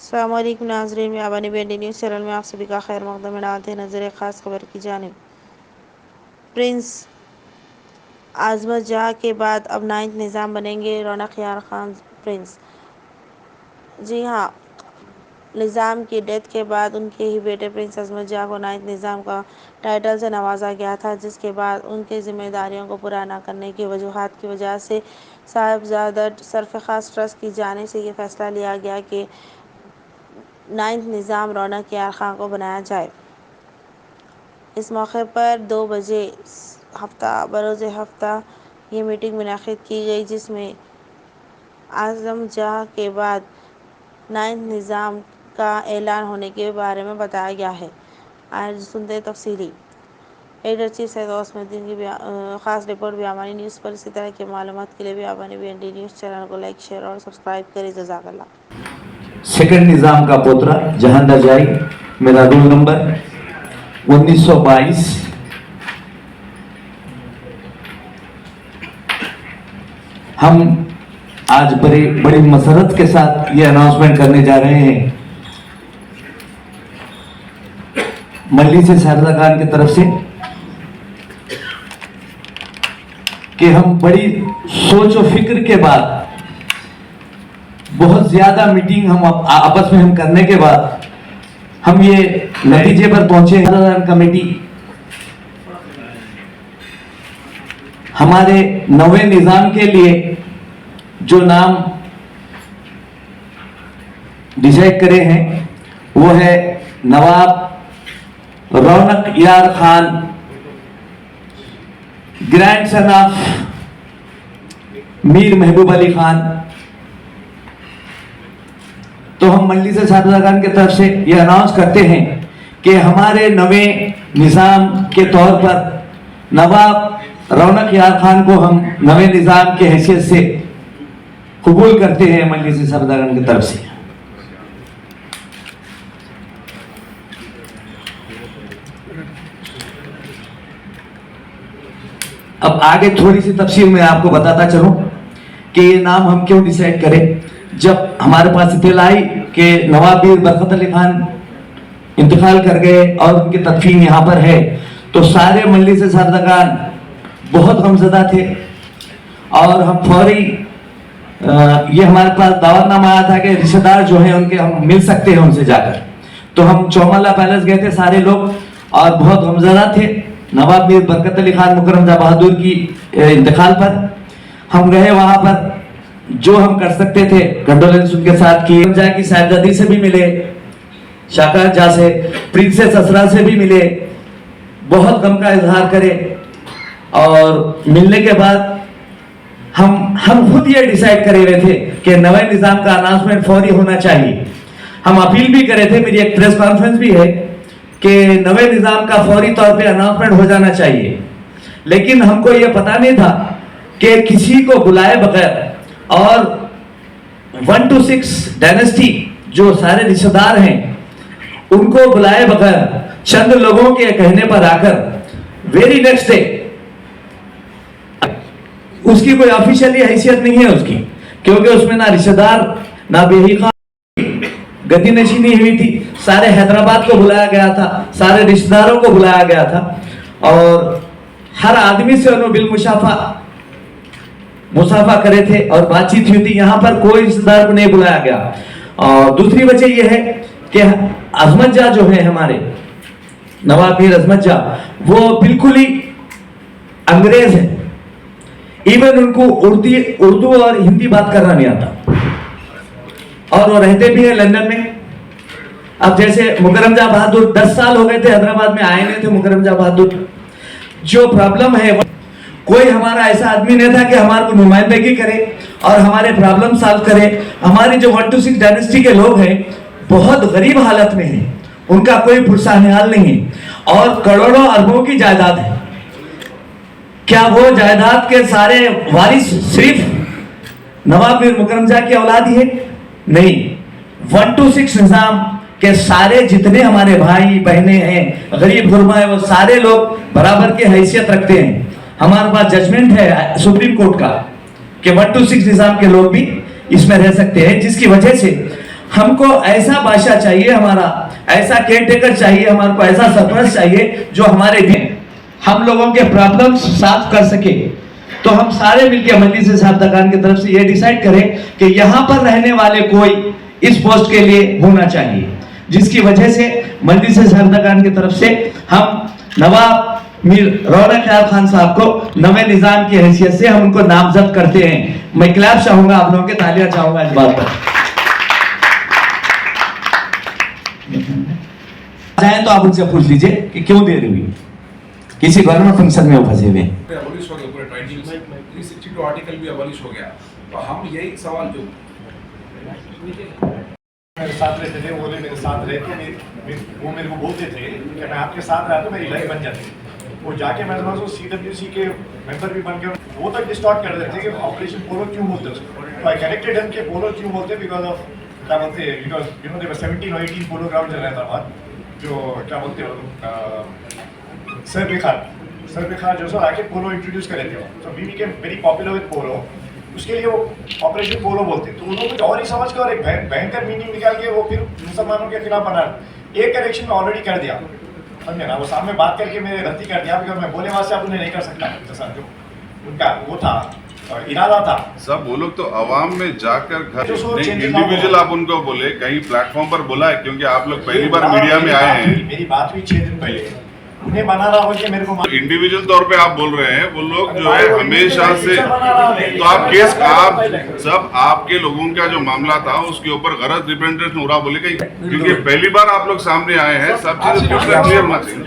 अस्सलाम वालेकुम नाज़रीन, मैं आबानी बेंडी न्यूज़ चैनल में आप सभी का खैर मकदम में डालते हैं नज़र ख़ास खबर की जानिब। प्रिंस आज़मत जहाँ के बाद अब 9th निज़ाम बनेंगे रौनक यार खान प्रिंस। जी हाँ, निज़ाम की डेथ के बाद उनके ही बेटे प्रिंस अज़मत जहाँ को 9th निज़ाम का टाइटल से नवाजा गया था, जिसके बाद उनकी जिम्मेदारियों को पूरा न करने की वजूहात की वजह से साहिबजादा सरफ़राज ट्रस्ट की जानिब से ये फ़ैसला लिया गया कि 9th निज़ाम रौनक यार खान को बनाया जाए। इस मौके पर 2 बजे बरोज़ हफ्ता ये मीटिंग मुनक़िद की गई, जिसमें आज़म जहाँ के बाद 9th निज़ाम का ऐलान होने के बारे में बताया गया है। आज सुनते तफसीली एडिटर चीफ सैयद गौसमुद्दीन की ख़ास रिपोर्ट बियामानी न्यूज़ पर। इसी तरह की मालूमात के लिए बियामानी BND न्यूज़ चैनल को लाइक, शेयर और सब्सक्राइब करें। जज़ाकल्लाह। सेकंड निज़ाम का पोतरा जहां दजाई, मेरा रोल नंबर 1922। हम आज बड़ी मसरत के साथ ये अनाउंसमेंट करने जा रहे हैं मल्ली से शारदा खान की तरफ से कि हम बड़ी सोच और फिक्र के बाद, बहुत ज्यादा मीटिंग हम आपस में हम करने के बाद हम ये नतीजे पर पहुंचे। कमेटी हमारे नवे निजाम के लिए जो नाम डिसाइड करे हैं वो है नवाब रौनक यार खान, ग्रैंडसन ऑफ मीर महबूब अली खान। तो हम मल्ली से शारदा खान की तरफ से ये अनाउंस करते हैं कि हमारे नवे निज़ाम के तौर पर नवाब रौनक यार खान को हम नवे निज़ाम के हैसियत से कबूल करते हैं मल्ली से शारदा खान की तरफ से। अब आगे थोड़ी सी तफसील में आपको बताता चलूं कि ये नाम हम क्यों डिसाइड करें। जब हमारे पास इत्तला आई कि नवाब मीर बरकत अली खान इंतकाल कर गए और उनकी तदफीन यहाँ पर है, तो सारे मल्ली से शारदा खान बहुत गमज़दा थे और हम फौरी ये हमारे पास दावतनामा आया था कि रिश्तेदार जो हैं उनके हम मिल सकते हैं उनसे जाकर। तो हम चौमला पैलेस गए थे सारे लोग और बहुत गमज़दा थे नवाब मीर बरकत अली खान मुकर्रम जहाँ बहादुर की इंतकाल पर। हम गए वहाँ पर, जो हम कर सकते थे कंडोलेंस उनके साथ की, की साहिबजादी से भी मिले, शाकार जा से, प्रिंसेस असरा से भी मिले, बहुत गम का इजहार करे। और मिलने के बाद हम खुद ये डिसाइड करे हुए थे कि नए निज़ाम का अनाउंसमेंट फौरी होना चाहिए। हम अपील भी करे थे, मेरी एक प्रेस कॉन्फ्रेंस भी है कि नए निज़ाम का फौरी तौर पे अनाउंसमेंट हो जाना चाहिए। लेकिन हमको ये पता नहीं था कि किसी को बुलाए बगैर और 1 to 6 डायनेस्टी जो सारे रिश्तेदार हैं उनको बुलाए बगैर चंद लोगों के कहने पर आकर वेरी नेक्स्ट डे, उसकी कोई ऑफिशियली हैसियत नहीं है उसकी, क्योंकि उसमें ना रिश्तेदार ना बेही खान गद्दी नशीनी हुई थी। सारे हैदराबाद को बुलाया गया था, सारे रिश्तेदारों को बुलाया गया था और हर आदमी से उन्होंने बिल मुसाफा करे थे और बातचीत हुई थी। यहाँ पर कोई रिश्तेदार को नहीं बुलाया गया। और दूसरी वजह यह है कि अजमत जा जो है हमारे नवाब मीर अजमत जा, वो बिल्कुल ही अंग्रेज है। इवन उनको उर्दू और हिंदी बात करना नहीं आता और वो रहते भी हैं लंदन में। अब जैसे मुकर्रम जहाँ बहादुर 10 साल हो गए थे हैदराबाद में, आए नहीं थे मुकर्रम जहाँ बहादुर। जो प्रॉब्लम है कोई हमारा ऐसा आदमी नहीं था कि हमारे को नुमाइंदगी करे और हमारे प्रॉब्लम सॉल्व करे। हमारे जो 1 to 6 डायनेस्टी के लोग हैं बहुत गरीब हालत में हैं, उनका कोई पुरसानिहाल नहीं है और करोड़ों अरबों की जायदाद है। क्या वो जायदाद के सारे वारिस सिर्फ नवाब मीर मुकर्रम जा की औलाद ही है? नहीं, 1 to 6 निजाम के सारे जितने हमारे भाई बहनें हैं, गरीब गुरबा है, वो सारे लोग बराबर की हैसियत रखते हैं। हमारे पास जजमेंट है सुप्रीम कोर्ट का कि 1 to 6 निजाम के लोग भी इसमें रह सकते हैं, जिसकी वजह से हमको ऐसा बादशाह चाहिए, हमारा ऐसा केयरटेकर चाहिए, हमारे को ऐसा सरपंच चाहिए जो हमारे भी हम लोगों के प्रॉब्लम सॉल्व कर सके। तो हम सारे मिलकर मजलिस साहबजादागान की तरफ से ये डिसाइड करें कि यहाँ पर रहने वाले कोई इस पोस्ट के लिए होना चाहिए, जिसकी वजह से मजलिस साहबजादागान की तरफ से हम नवाब मीर रौनक ख्याल खान साहब को नवे निजाम की हैसियत से हम उनको नामजद करते हैं। मैं क्लैप चाहूंगा, आप लोगों के तालियां चाहूंगा इस बात पर। चाहे तो आप उनसे पूछ लीजिए कि क्यों देर हुई, किसी गवर्नमेंट फंक्शन में वो फंसे हुए। अबॉलिश हो गया पूरे टाइटल 362 आर्टिकल भी अबॉलिश हो गया। तो हम यही सवाल जो मेरे साथ रहते थे, वो मेरे साथ रह के वो मेरे को बोलते थे कि मैं आपके साथ रहा तो मेरी लाइफ बन जाती। वो जाके मैं समझ CWC के मेंबर भी बन के वो तक डिस्टॉर्ट कर देते कि ऑपरेशन पोलो क्यों बोलते उसको। तो आई कनेक्टेड हिम कि पोलो क्यों बोलते, बिकॉज ऑफ क्या बोलते हैं, because you know there were 17 और 18 पोलो ग्राउंड रहता हैदराबाद, जो क्या बोलते हो सर पे खान जो सर आके पोलो इंट्रोड्यूस करे थे। तो we became very popular with polo, उसके लिए वो ऑपरेशन पोलो बोलते। तो उन्होंने कुछ और ही समझ कर एक भयंकर मीनिंग निकाल के वो फिर मुसलमानों के खिलाफ बना। एक करेक्शन में ऑलरेडी कर दिया, समझे ना, वो सामने बात करके मेरे गलती कर दिया, बिकॉज मैं बोले वहाँ से आप उन्हें नहीं कर सकता। जैसा जो उनका वो था इरादा था। सब वो लोग तो आवाम में जाकर घर जो सोच change इंडिविजुअल आप उनको बोले, कहीं प्लेटफॉर्म पर बोला है, क्योंकि आप लोग पहली बार मीडिया में आए हैं। मेरी बात हुई 6 दिन पहले, उन्हें बना रहा हो कि मेरे को इंडिविजुअल तौर पे आप बोल रहे हैं, वो लोग जो है हमेशा से, तो आप केस आप सब आपके लोगों का जो मामला था उसके ऊपर गलत रिप्रेजेंटेशन हो रहा बोले कहीं, क्योंकि पहली बार आप लोग सामने आए हैं, सब चीजें क्लियर होना चाहिए।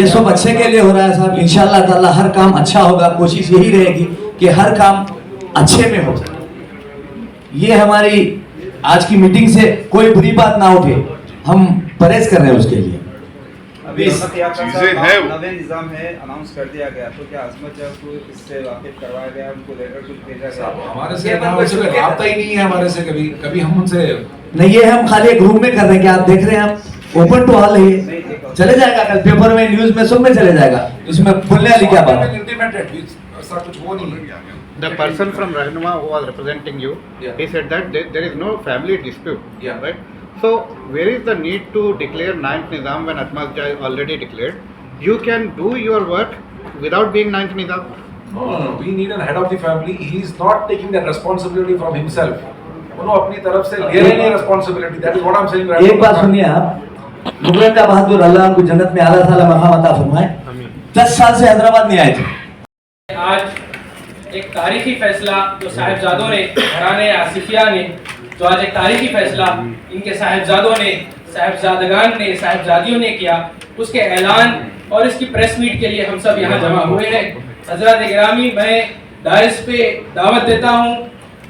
ये सब अच्छे के लिए हो रहा है साहब, इंशाल्लाह ताला हर काम अच्छा होगा। कोशिश यही रहेगी कि हर काम अच्छे में हो। ये हमारी आज की मीटिंग से कोई बुरी बात ना उठे, हम परहेज कर रहे हैं उसके लिए। अभी चीजें हैं, नवे निजाम है, अनाउंस कर दिया गया, तो क्या अजमत जब को इससे वाकिफ करवाया गया, उनको लेटर कुछ भेजा गया? हमारे से रब्ता ही नहीं है, हमारे से कभी हम उनसे नहीं, ये हम खाली एक रूम में कर रहे हैं कि आप देख रहे हैं, हम ओपन टू ऑल है, ये चले जाएगा कल पेपर में, न्यूज में, सब में चले जाएगा, इसमें बोलने वाली क्या बात है। ऐसा कुछ वो नहीं है। The person from Rahnuma who was representing you, Yeah. he said that there is no family dispute, Yeah. right? So where is the need to declare ninth Nizam when Ahmad Shah is already declared? You can do your work without being ninth Nizam. No. We need a head of the family. He is not taking that responsibility from himself. उन्होंने अपनी तरफ से ले रहे हैं responsibility. That is what I am saying. एक बात सुनिए आप, मुगल का बहादुर अल्लाह उनको जन्नत में आला ताला मकाम अता फरमाए, 10 साल से हैदराबाद नहीं आए थे। आज एक तारीखी फैसला जो साहिबजादों ने, घराने आसिफिया ने, जो आज एक तारीखी फैसला इनके साहिबजादों ने, साहिबजादगान ने, साहिबजादियों ने किया, उसके ऐलान और इसकी प्रेस मीट के लिए हम सब यहाँ जमा हुए हैं। हजरत गिरामी, मैं डायस पे दावत देता हूँ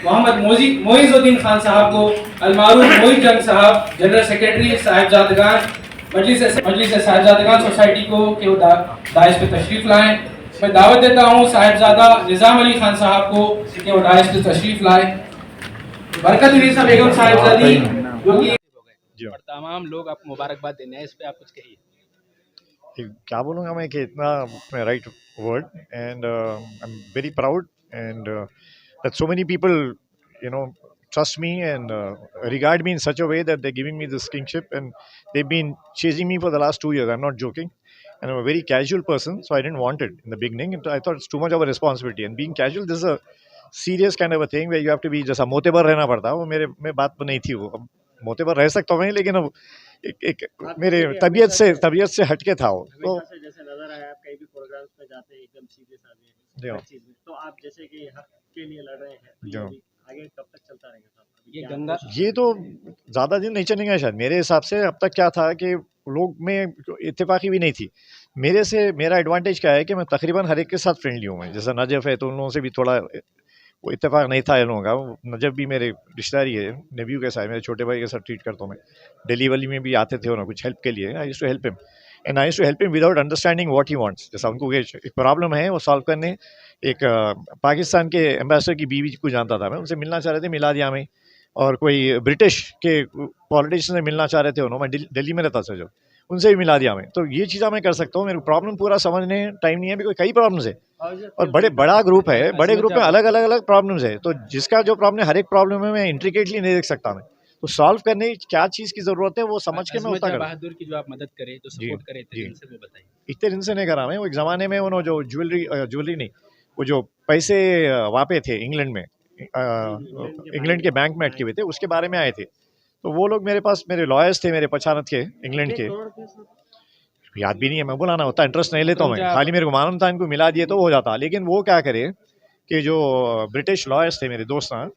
मोहम्मद मोइजुद्दीन खान साहब को, अलमारूफ मोइज जंग साहब, जनरल सेक्रेटरी साहिबजादगान मजलिस साहिबजादगान सोसाइटी को कि वो डायस पे तशरीफ लाएं। मैं दावत देता हूँ साहिबजादा निज़ाम अली खान साहब को कि वो डायस पे तशरीफ लाए। बरकत निसा बेगम साहिबजादी जो कि और तमाम लोग आपको मुबारकबाद देने हैं, इस पे आप कुछ कहिए। क्या बोलूँगा मैं कि इतना right word, and I am very proud and that so many people you know trust me and regard me in such a way that they're giving me this kingship, and they've been chasing me for the last 2 years. I'm not joking, and I'm a very casual person, so I didn't want it in the beginning. I thought it's too much of a responsibility, and being casual, this is a serious kind of a thing where you have to be जैसा मोतेबर रहना पड़ता है, वो मेरे में बात नहीं थी। वो अब मोतेबर रह सकता हूँ मैं, लेकिन अब एक मेरे तबीयत से हटके था वो। तो जैसे नजर आया, आप कहीं भी प्रोग्राम्स में जाते हैं एकदम सीधे साधे हर चीज में, तो आप जैसे कि हक के लिए लड़ रहे हैं, आगे कब तक चलता रहेगा? ये तो ज़्यादा दिन नहीं चलेंगे शायद मेरे हिसाब से। अब तक क्या था कि लोग में इत्तेफाकी भी नहीं थी। मेरा एडवांटेज क्या है कि मैं तकरीबन हर एक के साथ फ्रेंडली हूँ। मैं जैसा नजफ़ है तो उन लोगों से भी थोड़ा वो इत्तेफाक नहीं था इन लोगों का। नजफ़ भी मेरे रिश्तेदारी है, नेव्यू के साथ, मेरे छोटे भाई के साथ ट्रीट करता हूँ मैं। दिल्ली वली में भी आते थे उन्हें कुछ हेल्प के लिए, I used to help him, and I used to help him without understanding what he wants. जैसा उनको एक प्रॉब्लम है वो सॉल्व करने, एक पाकिस्तान के एम्बेसडर की बीवी को जानता था मैं, उनसे मिलना चाह रहे थे, मिला दिया मैं। और कोई ब्रिटिश के पॉलिटिशियन से मिलना चाह रहे थे उन्होंने, मैं दिल्ली में रहता था जब, उनसे भी मिला दिया मैं। तो ये चीज़ें मैं कर सकता हूँ, मेरे प्रॉब्लम पूरा समझने टाइम नहीं है, बिकॉज कई प्रॉब्लम्स है और बड़ा ग्रुप है, बड़े ग्रुप में अलग अलग अलग प्रॉब्लम्स है। तो जिसका जो प्रॉब्लम, हर एक प्रॉब्लम में मैं इंट्रिकेटली नहीं देख सकता मैं। तो सॉल्व करने की क्या चीज़ की ज़रूरत है वो समझ के मैं उतना करूँ। बहादुर की जो आप मदद करें, जो सपोर्ट करें, जी। इतने से वो बताइए। इतने दिन से नहीं करा मैं। वो एक ज़माने में उन्होंने जो ज्वेलरी नहीं, वो जो पैसे वहाँ पे थे इंग्लैंड में, इंग्लैंड के बैंक में अटके हुए थे, उसके बारे में आए थे। तो वो लोग मेरे पास, मेरे लॉयर्स थे मेरे पहचानत के इंग्लैंड के, याद भी नहीं है, मैं बोला ना उतना इंटरेस्ट नहीं लेता हूँ मैं, खाली मेरे को मालूम था इनको मिला दिए तो हो जाता। लेकिन वो क्या करे कि जो ब्रिटिश लॉयर्स थे मेरे दोस्त ना,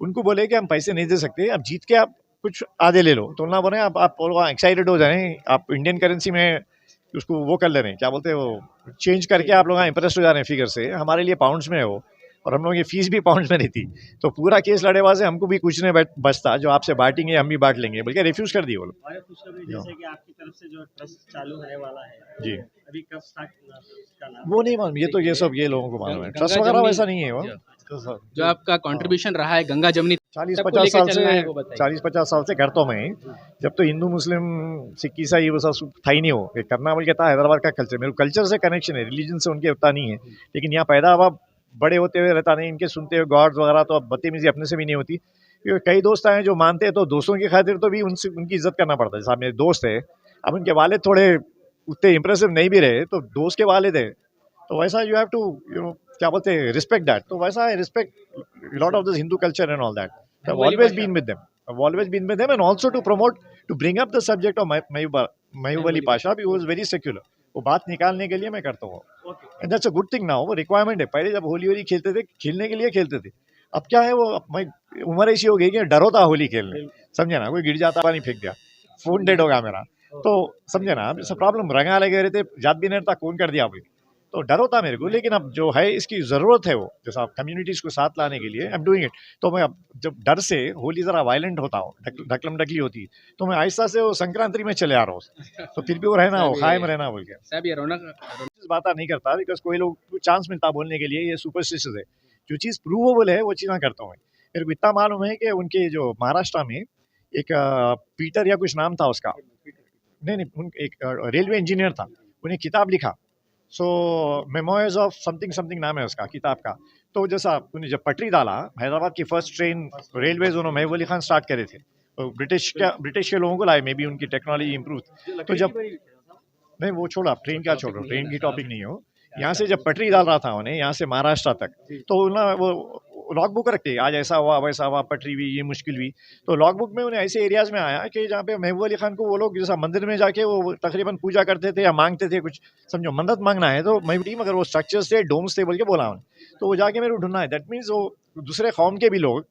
उनको बोले कि हम पैसे नहीं दे सकते, अब जीत के आप कुछ आधे ले लो। तो ना बोले आप एक्साइटेड हो जाए, आप इंडियन करेंसी में उसको वो कर ले रहे हैं, क्या बोलते हैं वो, चेंज करके आप लोग इंप्रेस हो जा रहे हैं फिगर से। हमारे लिए पाउंड्स में है वो, और हम लोगों की फीस भी पाउंड्स में रहती। तो पूरा केस लड़े वाले हमको भी कुछ नहीं बचता, जो आपसे बांटेंगे हम भी बांट लेंगे, बल्कि रिफ्यूज कर दिए वो लोग। और कुछ अभी जैसे कि आपकी तरफ से जो ट्रस्ट चालू होने वाला है, जी। अभी कब स्टार्ट करना है उसका नाम? वो नहीं मालूम, ये सब ये लोगों को मालूम है, ट्रस्ट वगैरह वैसा नहीं है वो। जो आपका कंट्रीब्यूशन रहा है गंगा जमुनी 40-50 साल से, 40-50 साल से करता हूँ मैं। जब तो हिंदू मुस्लिम सिख ईसाई वो सब था ही नहीं, हो ये करना बोल के था हैदराबाद का कल्चर। मेरे कल्चर से कनेक्शन है, रिलीजन से उनके उतना नहीं है, लेकिन यहाँ पैदा हुआ, बड़े होते हुए रहता नहीं, इनके सुनते हुए गॉड्स वगैरह, तो अब बदतमीजी अपने से भी नहीं होती। क्योंकि कई दोस्त आए जो मानते हैं, तो दोस्तों की खातिर तो भी उनसे उनकी इज्जत करना पड़ता है। जैसा मेरे दोस्त है, अब उनके वाले थोड़े उतने इंप्रेसिव नहीं भी रहे, तो दोस्त के वाले थे, तो वैसा यू हैव टू क्या बोलते हैं, रिस्पेक्ट दैट। तो वैसा I respect lot of this Hindu culture and all that. I've always been with them. I've always been with them, and also to promote, to bring up the subject of Mayub Ali Pasha, who was very secular. वो बात निकालने के लिए मैं करता हूँ, and that's a good thing now. वो requirement है। पहले जब होली खेलते थे, खेलने के लिए खेलते थे, अब क्या है, वो उम्र ऐसी हो गई कि डर होता होली खेलने, समझे ना। कोई गिर जाता, पानी फेंक दिया, फोन डेड होगा मेरा, तो समझे ना, सब प्रॉब्लम रंगा लगे रहते, याद भी नहीं रहता कौन कर दिया अभी, तो डर होता मेरे को। लेकिन अब जो है, इसकी ज़रूरत है, वो जैसा कम्युनिटीज़ को साथ लाने के लिए आई एम डूइंग इट। तो मैं अब जब डर से होली ज़रा वायलेंट होता हूँ, ढकलम ढकली होती, तो मैं आहिस्ता से वो संक्रांति में चले आ रहा हूँ। तो फिर भी वो रहना, वो कायम रहना बोल के साहब, ये रौनक बात नहीं करता, बिकॉज कोई लोग चांस मिलता बोलने के लिए, ये सुपरस्टिशियस है। जो चीज़ प्रूवेबल है वो चीज़ मैं करता हूँ। मेरे को इतना मालूम है कि उनके जो महाराष्ट्र में एक पीटर या कुछ नाम था उसका, नहीं, एक रेलवे इंजीनियर था, उन्हें किताब लिखा, सो मेमोइर्स ऑफ समथिंग नाम है उसका किताब का। तो जैसा उन्हें जब पटरी डाला, हैदराबाद की फर्स्ट ट्रेन रेलवेज उन्होंने महबूब अली खान स्टार्ट करे थे, तो ब्रिटिश के लोगों को लाए, मे बी उनकी टेक्नोलॉजी इम्प्रूव। तो जब नहीं, वो छोड़ा, ट्रेन क्या छोड़ रहा हूँ, ट्रेन की टॉपिक नहीं हो। यहाँ से जब पटरी डाल रहा था उन्हें, यहाँ से महाराष्ट्र तक, तो ना वो लॉग बुक रखते, आज ऐसा हुआ वैसा हुआ, पटरी हुई, ये मुश्किल हुई। तो लॉग बुक में उन्हें ऐसे एरियाज में आया कि जहाँ पे महबूब अली खान को वो लोग जैसा मंदिर में जाके वो तकरीबन पूजा करते थे या मांगते थे कुछ, समझो मन्नत मांगना है, तो मैं टीम अगर वो स्ट्रक्चर्स थे, डोम्स थे बोल के बोला उन्हें, तो वो जाके मेरे को ढूंढना है। दैट मीन्स वो दूसरे कौम के भी लोग,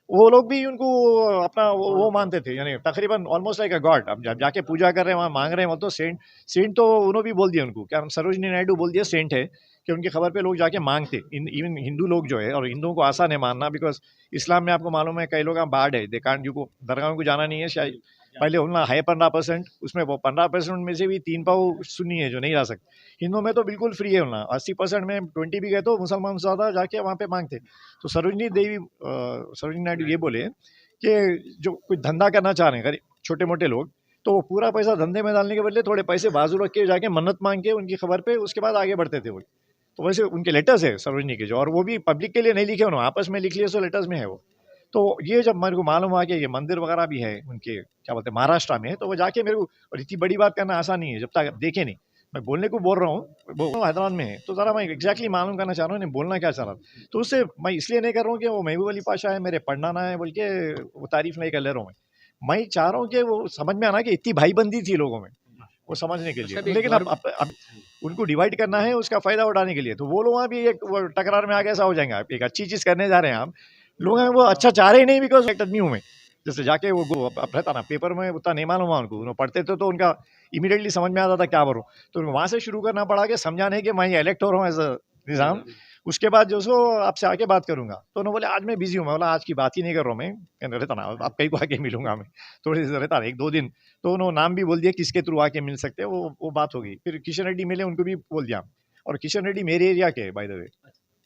वो लोग भी उनको अपना वो मानते थे, यानी तकरीबन ऑलमोस्ट लाइक अ गॉड। अब जब जाके पूजा कर रहे हैं, वहाँ मांग रहे हैं, वो तो सेंट तो उन्होंने भी बोल दिया उनको, क्या सरोजनी नायडू बोल दिया सेंट है, कि उनकी खबर पे लोग जाके मांगते। इवन हिंदू लोग जो है, और हिंदुओं को आसान है मानना, बिकॉज इस्लाम में आपको मालूम है कई लोग बाढ़ है, दे कांट, को दरगाहों को जाना नहीं है शायद। पहले उनका है 15%, उसमें वो 15% में से भी 3 पाव सुन्नी है जो नहीं जा सकते। हिंदुओं में तो बिल्कुल फ्री है उनका, 80% में 20 भी गए तो मुसलमान ज़्यादा जाके वहाँ पे मांगते। तो सरोजनी नायडू ये बोले कि जो कोई धंधा करना चाह रहे हैं गरीब छोटे मोटे लोग, तो वो पूरा पैसा धंधे में डालने के बदले थोड़े पैसे बाजू रख के जाके मन्नत मांग के उनकी खबर पे उसके बाद आगे बढ़ते थे वो। तो वैसे उनके लेटर्स है सरोजनी के जो, और वो भी पब्लिक के लिए नहीं लिखे उन्होंने, आपस में लिख लिए, सो लेटर्स में है वो। तो ये जब मेरे को मालूम हुआ कि ये मंदिर वगैरह भी है उनके, क्या बोलते हैं, महाराष्ट्र में, तो वो जाके मेरे को, और इतनी बड़ी बात करना आसान नहीं है जब तक देखे नहीं। मैं बोलने को बोल रहा हूँ, वो हैदराबाद में है, तो ज़रा मैं एग्जैक्टली मालूम करना चाह रहा हूँ नहीं बोलना क्या चाह रहा। तो उससे मैं इसलिए नहीं कर रहा हूँ कि वो महबूब अली पाशा है, मेरे पढ़ना ना है बोल के वो तारीफ नहीं कर ले रहा हूँ मैं चाह रहा हूँ कि वो समझ में आना कि इतनी भाईबंदी थी लोगों में, वो समझने के लिए। लेकिन अब उनको डिवाइड करना है, उसका फायदा उठाने के लिए, तो वो लोग वहाँ भी एक टकरार में आगे ऐसा हो जाएंगे। एक अच्छी चीज़ करने जा रहे हैं आप लोग, हैं वो अच्छा चाह रहे ही नहीं, बिकॉज एक आदमी हूँ मैं, जैसे जाके वो अब रहता ना पेपर में उतना नहीं मालूम हुआ उनको, उन्होंने पढ़ते थे तो उनका इमीडिएटली समझ में आता था क्या भरूँ, तो वहाँ से शुरू करना पड़ा कि समझाने कि मैं इलेक्ट हो रहा हूँ एज अ निज़ाम, उसके बाद जो सो आपसे आके बात करूंगा। तो उन्होंने बोले आज मैं बिजी हूँ, मैं बोला आज की बात ही नहीं कर रहा हूँ मैं, रहता ना आप कहीं को आके मिलूंगा मैं, थोड़ी देर रहता ना 1-2 दिन। तो उन्होंने नाम भी बोल दिया किसके थ्रू आके मिल सकते हैं, वो बात हो गई। फिर किशन रेड्डी मिले, उनको भी बोल दिया, और किशन रेड्डी मेरे एरिया के बाय द वे,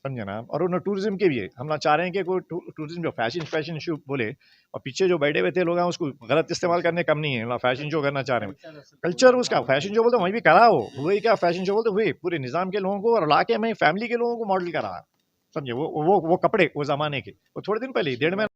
समझे ना। और उन्होंने टूरिज्म के भी है, हम ना चाह रहे हैं कि कोई टूरिज्म जो फैशन शो बोले और पीछे जो बैठे हुए थे लोग हैं उसको गलत इस्तेमाल करने कम नहीं है, ना फैशन शो करना चाह रहे हैं। कल्चर उसका फैशन शो बोलते वहीं भी करा हो, वही क्या फैशन शो बोलते हुए पूरे निज़ाम के लोगों को और इलाके में फैमिली के लोगों को मॉडल करा, समझे। वो कपड़े वो ज़माने के, वो थोड़े दिन पहले ही 1.5 महीना